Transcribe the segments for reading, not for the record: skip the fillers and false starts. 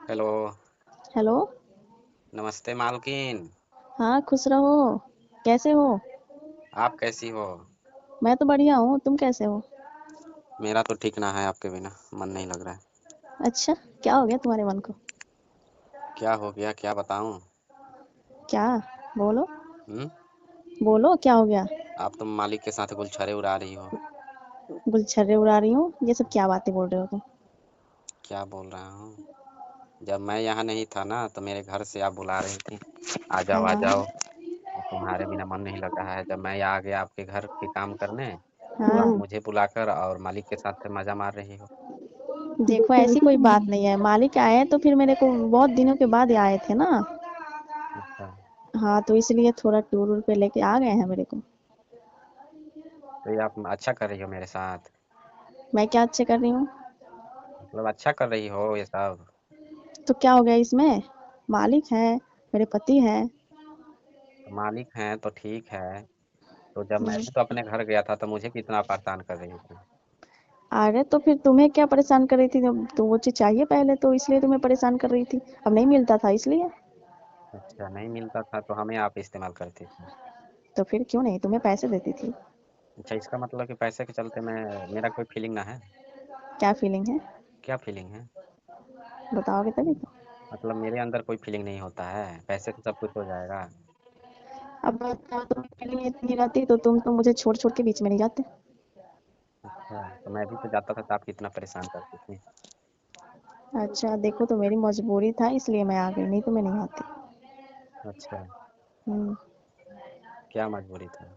Hello. Hello. नमस्ते मालकिन। हाँ, खुश रहो। कैसे हो? आप कैसी हो? मैं तो बढ़िया हूँ, तुम कैसे हो? मेरा तो ठीक ना है, आपके बिना मन नहीं लग रहा है। अच्छा, क्या हो गया तुम्हारे मन को? क्या हो गया, क्या बताऊं? क्या? बोलो। हम्म। बोलो, क्या हो गया? आप तो मालिक के साथ गुलछरे उड़ा रही हो। गुलछर्रे उड़ा रही हूँ? ये सब क्या बातें बोल रहे हो तुम? क्या बोल रहा हूँ? जब मैं यहाँ नहीं था ना तो मेरे घर से आप बुला रही थी, आ जाओ आ हाँ। जाओ। और तुम्हारे बिना मन नहीं लग रहा है। जब मैं आ गया आपके घर के काम करने तो आप हाँ। मुझे बुलाकर और मालिक के साथ मजा मार रही हो। देखो, ऐसी कोई बात नहीं है। मालिक आए तो फिर मेरे को बहुत दिनों के बाद ही आए थे ना। अच्छा। हाँ, तो इसलिए थोड़ा टूर पे लेके आ गए हैं मेरे को। तो ये आप अच्छा कर रही हो मेरे साथ? मैं क्या अच्छे कर रही हूँ? मतलब अच्छा कर रही हो ये सब? तो क्या हो गया इसमें? मालिक है, मेरे पति है। तो मालिक हैं तो ठीक है। तो जब मैं हम्म। भी तो अपने घर गया था तो मुझे कितना परेशान कर रही थी। अरे तो फिर तुम्हें क्या परेशान कर रही थी? जब तो वो चीज़ चाहिए पहले, तो इसलिए तुम्हें परेशान कर रही थी। अब नहीं मिलता था इसलिए। अच्छा, नहीं मिलता था तो हमें आप इस्तेमाल करती थी। तो फिर क्यों नहीं, तुम्हें पैसे देती थी। अच्छा, इसका मतलब कि पैसे के चलते मैं मेरा कोई फीलिंग ना है? क्या फीलिंग है? क्या फीलिंग है? बताओगे तभी तो। मतलब मेरे अंदर कोई फीलिंग नहीं होता है, पैसे से सब कुछ हो जाएगा? अब बताओ, तुम्हें फीलिंग इतनी रहती तो तुम तो मुझे छोड़ छोड़ के बीच में नहीं जाते। अच्छा, तो मैं भी तो जाता था तो आप कितना परेशान करती थी। अच्छा, देखो तो मेरी मजबूरी था इसलिए मैं आ गई, नहीं तो मैं नहीं आती। अच्छा। हम्म। क्या मजबूरी था?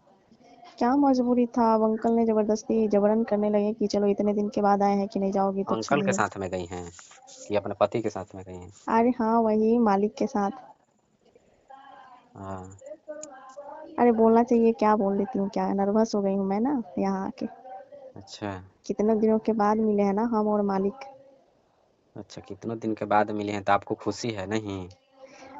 क्या मजबूरी था? अब अंकल ने जबरदस्ती जबरन करने लगे कि चलो इतने दिन के बाद आए हैं कि नहीं जाओगी तो अच्छा अंकल के नहीं साथ में गई हैं कि अपने पति के साथ में गई हैं? है। अरे हाँ, वही मालिक के साथ। हाँ। अरे बोलना चाहिए, क्या बोल देती हूँ, क्या नर्वस हो गई हूँ मैं ना यहाँ आके। अच्छा। कितने दिनों के बाद मिले हैं ना हम और मालिक। अच्छा, कितनों दिन के बाद मिली हैं तो आपको खुशी है नहीं?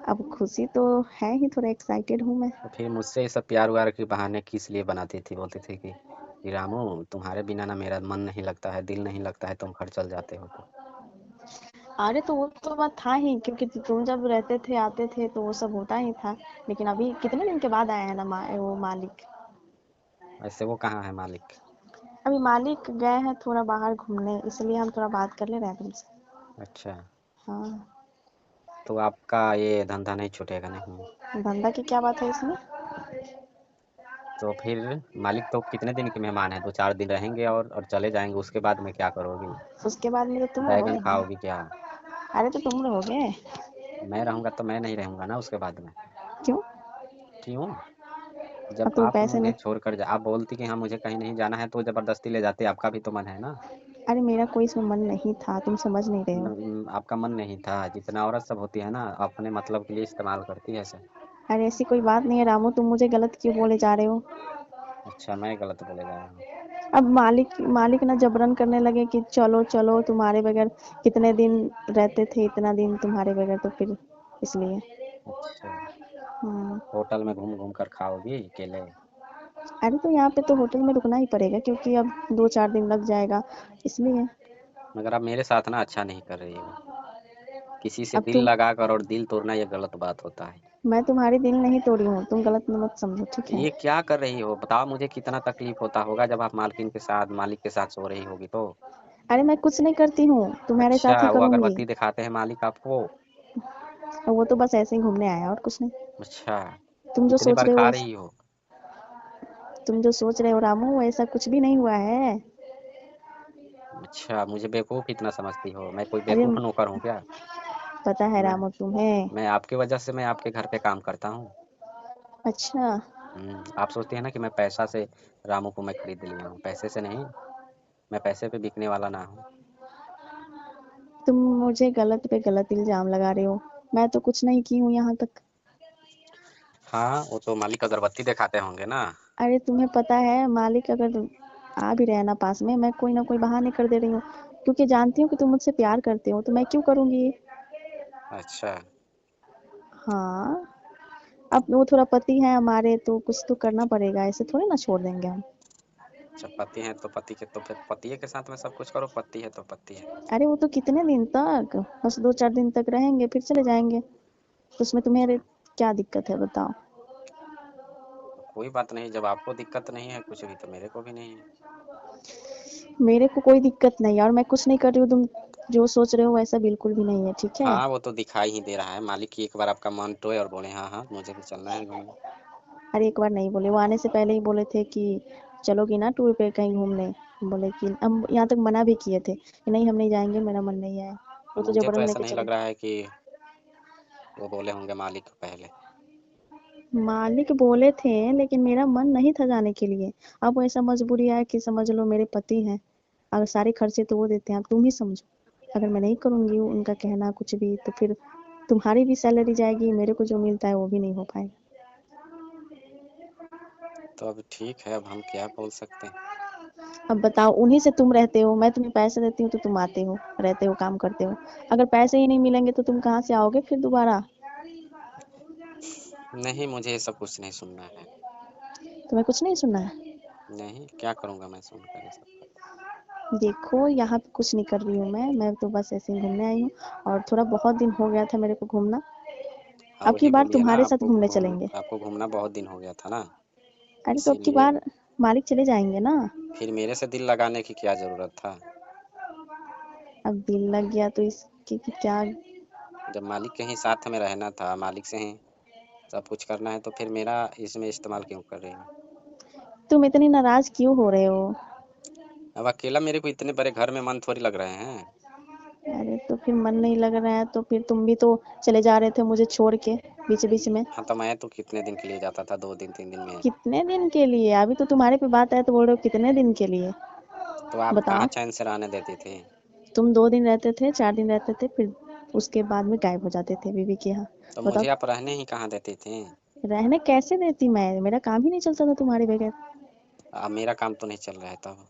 अब खुशी तो है ही, थोड़ा एक्साइटेड हूँ मैं। तो फिर मुझसे ये सब प्यार व्यार के बहाने किस लिए बनाती थी? बोलती थी कि रामू, तुम्हारे बिना ना मेरा मन नहीं लगता है, दिल नहीं लगता है, तुम घर चल जाते हो तो। अरे तो वो तो बात था ही, क्योंकि तुम जब रहते थे आते थे तो वो सब होता ही था। लेकिन अभी कितने दिन के बाद आए हैं ना वो मालिक। ऐसे वो कहाँ है मालिक? अभी मालिक गए हैं थोड़ा बाहर घूमने, इसलिए हम थोड़ा बात कर ले रहे हैं तुमसे। अच्छा। हाँ। तो आपका ये धंधा नहीं छूटेगा नहीं? धंधा की क्या बात है इसमें? तो फिर मालिक तो कितने दिन के मेहमान हैं? 2 4 दिन रहेंगे और चले जाएंगे, उसके बाद में क्या करोगी? उसके बाद में तो तुम बैगन रहोगे ना। खाओगी क्या? अरे तो तुम रहोगे। मैं रहूंगा तो मैं नहीं रहूंगा ना उसके बाद में। क्यों? क्यों? जब अब तुम आप पैसे नहीं। मुझे छोड़कर जा आप बोलती कि हाँ मुझे कहीं नहीं जाना है तो जबरदस्ती ले जाते, आपका भी तो मन है ना। अरे मेरा कोई इसमें मन नहीं था, तुम समझ नहीं रहे हो। आपका मन नहीं था? जितना औरत सब होती है ना अपने मतलब के लिए इस्तेमाल करती है सर। अरे ऐसी कोई बात नहीं है रामू, तुम मुझे गलत क्यों बोले जा रहे हो? अच्छा, मैं गलत बोले जा रहा हूँ? अब मालिक मालिक ना जबरन करने लगे कि चलो चलो तुम्हारे बगैर। कितने दिन रहते थे, इतना दिन तुम्हारे बगैर, तो फिर इसलिए। अच्छा। हम्म। होटल में घूम घूम कर खाओगी अकेले? अरे तो यहाँ पे तो होटल में रुकना ही पड़ेगा, क्योंकि अब 2 4 दिन लग जाएगा इसलिए। मगर आप मेरे साथ ना अच्छा नहीं कर रही हो। किसी से अब दिल तुम। लगाकर और दिल तोड़ना ये गलत बात होता है। मैं तुम्हारी दिल नहीं तोड़ी हूँ, तुम गलत मत समझो, ठीक है? ये क्या कर रही हो बताओ मुझे, कितना तकलीफ होता होगा जब आप मालकिन के साथ मालिक के साथ सो रही होगी तो। अरे मैं कुछ नहीं करती हूँ, तुम्हारे अच्छा, साथ ही वो करूँगी। अगरबत्ती दिखाते हैं मालिक आपको? और वो तो बस ऐसे ही घूमने आया और कुछ नहीं। अच्छा। तुम जो कितनी सोच बार रहे हो खा रही हो? तुम जो सोच रहे हो रामू, ऐसा कुछ भी नहीं हुआ है। अच्छा, मुझे बेवकूफ़ इतना समझती हो? मैं कोई अरे बेवकूफ़ नौकर हूँ क्या? पता है मैं रामू तुम्हें। मैं आपकी वजह से मैं आपके घर पे काम करता हूँ। अच्छा। आप सोचते हैं ना कि मैं पैसा से रामू को मैं खरीद लिया हूँ, पैसे से नहीं। मैं पैसे पे बिकने वाला ना हूँ। तुम मुझे गलत पे गलत इल्जाम लगा रहे हो। मैं तो कुछ नहीं की हूँ यहाँ तक। हाँ, वो तो मालिक अगरबत्ती दिखाते होंगे ना। अरे तुम्हें पता है, मालिक अगर आ भी रहे ना पास में, मैं कोई ना कोई बहाने कर दे रही हूँ। क्योंकि जानती हूँ कि तुम मुझसे प्यार करते हो, तो मैं क्यों करूँगी। अच्छा। हाँ। अब वो थोड़ा पति है हमारे, तो कुछ तो करना पड़ेगा, ऐसे थोड़ी ना छोड़ देंगे हम। अच्छा पति है तो पति के तो फिर पतिये के साथ में सब कुछ करो, पति है तो पति है। अरे वो तो कितने दिन तक, बस 2-4 दिन तक रहेंगे फिर चले जाएंगे, तो उसमें तुम्हें अच्छा क्या दिक्कत है बताओ। कोई बात नहीं, जब आपको दिक्कत नहीं है कुछ भी तो मेरे को भी नहीं है। मेरे को कोई दिक्कत नहीं है और मैं कुछ नहीं कर रही हूँ, तुम जो सोच रहे हो वैसा बिल्कुल भी नहीं है, ठीक है। हाँ वो तो दिखाई ही दे रहा है, मालिक की एक बार आपका मन टोए और बोले हाँ हाँ मुझे भी चलना है घूमने। अरे एक बार नहीं बोले, वो आने से पहले ही बोले थे कि चलोगी ना टूर पे कहीं घूमने, बोले कि हम यहाँ तक मना भी किए थे कि नहीं हम नहीं जाएंगे, मेरा मन नहीं है, वो तो मुझे तो जबरन ऐसा लेके नहीं चले। लग रहा है कि वो बोले होंगे मालिक को पहले। मालिक बोले थे लेकिन मेरा मन नहीं था जाने के लिए। अब ऐसा मजबूरी है कि समझ लो मेरे पति हैं, अगर सारे खर्चे तो वो देते हैं, अब तुम ही समझो। अगर मैं नहीं करूंगी उनका कहना कुछ भी तो फिर तुम्हारी भी सैलरी जाएगी, मेरे को जो मिलता है वो भी नहीं हो पाएगा। तो अब ठीक है, अब हम क्या बोल सकते हैं। अब बताओ, उन्हीं से तुम रहते हो, मैं तुम्हें पैसे देती हूँ तो तुम आते हो, रहते हो, काम करते हो। अगर पैसे ही नहीं मिलेंगे तो तुम कहाँ से आओगे फिर दोबारा। नहीं मुझे ये सब कुछ नहीं सुनना है। तुम्हें कुछ नहीं सुनना है। नहीं क्या करूँगा मैं सुनकर ये सब। देखो यहाँ पे कुछ नहीं कर रही हूँ मैं तो बस ऐसे ही घूमने आई हूँ, और थोड़ा बहुत दिन हो गया था मेरे को घूमना। हाँ अब की वही बार बोलिए ना, तुम्हारे साथ घूमने चलेंगे। आपको घूमना बहुत दिन हो गया था ना, अरे तो अब की इसीलिए। बार मालिक चले जाएंगे ना। फिर मेरे से दिल लगाने की क्या जरूरत था। अब दिल लग गया तो इसकी की क्या। जब मालिक के ही साथ में रहना था, मालिक से ही सब कुछ करना है, तो फिर मेरा इसमें इस्तेमाल क्यों कर रही हो। तुम इतनी नाराज क्यों हो रहे हो। अब अकेला मेरे को इतने बड़े घर में मन थोड़ी लग रहे हैं। अरे तो फिर मन नहीं लग रहा है तो फिर तुम भी तो चले जा रहे थे मुझे छोड़ के बीच बीच में। हाँ तो मैं तो कितने दिन के लिए जाता था, 2 दिन 3 दिन में। कितने दिन के लिए, अभी तो तुम्हारे पे बात है तो बोल रहे हो कितने दिन के लिए। तो आप कहाँ बताओ। चैन से रहने देती थी। तुम 2 दिन रहते थे, 4 दिन रहते थे, फिर उसके बाद में गायब हो जाते थे बीवी के यहाँ। तो बताओ। मुझे आप रहने ही कहाँ देती थी। रहने कैसे देती मैं, मेरा काम ही नहीं चलता था तुम्हारे बगैर। अब मेरा काम तो नहीं चल रहा है तब।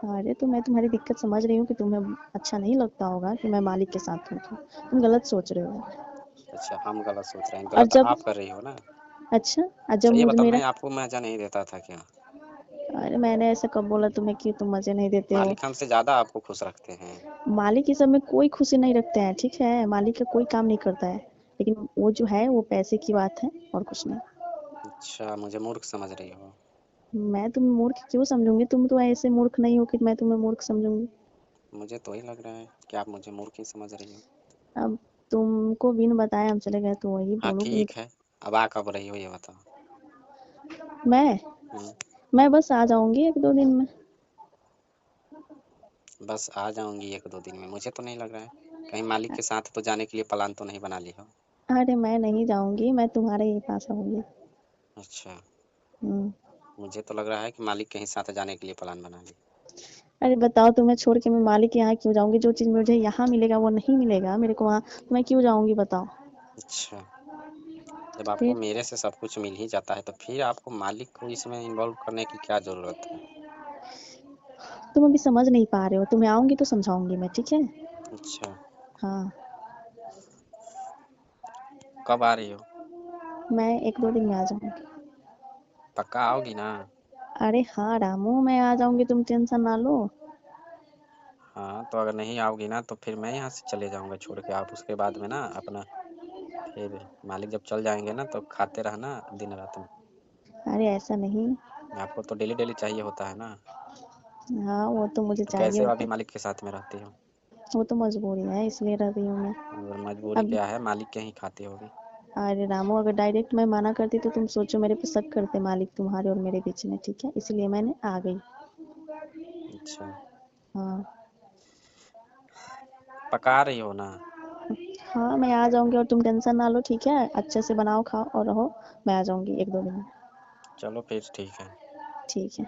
अरे तो मैं तुम्हारी दिक्कत समझ रही हूँ कि तुम्हें अच्छा नहीं लगता होगा कि मैं मालिक के साथ हूँ, तो तुम गलत सोच रहे हो। अच्छा हम गलत सोच रहे हैं, और गलत जब, आप कर रही हो ना। अच्छा, और जब अच्छा ये मुझे बताओ, मेरा, मैं आपको मजा नहीं देता था क्या। अरे मैंने ऐसा कब बोला तुम्हें कि तुम मजे नहीं देते हो। मालिक हमसे ज्यादा आपको खुश रखते हैं। मालिक इस सब में कोई खुशी नहीं रखते हैं, ठीक है, मालिक का कोई काम नहीं करता है, लेकिन वो जो है वो पैसे की बात है और कुछ नहीं। अच्छा मुझे मूर्ख समझ रही हो। मैं तुम्हें मूर्ख क्यों समझूंगी, तुम तो ऐसे मूर्ख नहीं हो कि मैं तुम्हें मूर्ख समझूंगी। मुझे तो ही लग रहा है कि आप मुझे मूर्ख ही समझ रही हो। अब तुमको बिन बताए हम चले गए तो वही हाँ बोलोगे। ठीक है, अब आ कब रही हो ये बताओ। मैं हम्म, मैं बस आ जाऊंगी 1-2 दिन में। बस आ जाऊंगी 1-2 दिन में, मुझे तो नहीं लग रहा है। कहीं मालिक के साथ तो जाने के लिए प्लान तो नहीं बना ली हो। अरे मैं नहीं जाऊंगी, मैं तुम्हारे ही पास आऊंगी। अच्छा हम्म। मुझे तो लग रहा है कि मालिक के ही साथ जाने के लिए प्लान बना ली। अरे बताओ, तुम्हें छोड़ के मैं मालिक के यहाँ क्यों जाऊंगी, जो चीज मुझे यहाँ मिलेगा वो नहीं मिलेगा मेरे को वहाँ, तो मैं क्यों जाऊंगी बताओ। अच्छा जब आपको फिर मेरे से सब कुछ मिल ही जाता है तो फिर आपको मालिक को इसमें इन्वॉल्व करने की क्या जरूरत है। तुम अभी समझ नहीं पा रहे हो, तुम्हें आऊंगी तो समझाऊंगी मैं, ठीक है। अच्छा हाँ। कब आ रही हो। मैं 1-2 दिन में आ जाऊंगी। पक्का आओगी ना। अरे हाँ रामू, मैं आ जाऊंगी, तुम टेंशन ना लो। हाँ तो अगर नहीं आओगी ना तो फिर मैं यहाँ से चले जाऊंगा छोड़ के, आप उसके बाद में ना अपना, फिर मालिक जब चल जाएंगे ना तो खाते रहना दिन रात में। अरे ऐसा नहीं। आपको तो डेली डेली चाहिए होता है ना। हाँ वो तो मुझे तो चाहिए कैसे होता अभी है। मालिक के साथ में रहती हो। वो तो मजबूरी है इसलिए रह रही हूँ मैं। और मजबूरी अब क्या है, मालिक के ही खाती होगी। अरे रामू, अगर डायरेक्ट मैं मना करती तो तुम सोचो मेरे पे शक करते मालिक तुम्हारे और मेरे बीच में, ठीक है, इसलिए मैंने आ गई। अच्छा हाँ। पका रही हो ना। हाँ मैं आ जाऊंगी और तुम टेंशन ना लो, ठीक है, अच्छे से बनाओ खाओ और रहो। मैं आ जाऊंगी 1-2 दिन में। चलो फिर ठीक है। ठीक है।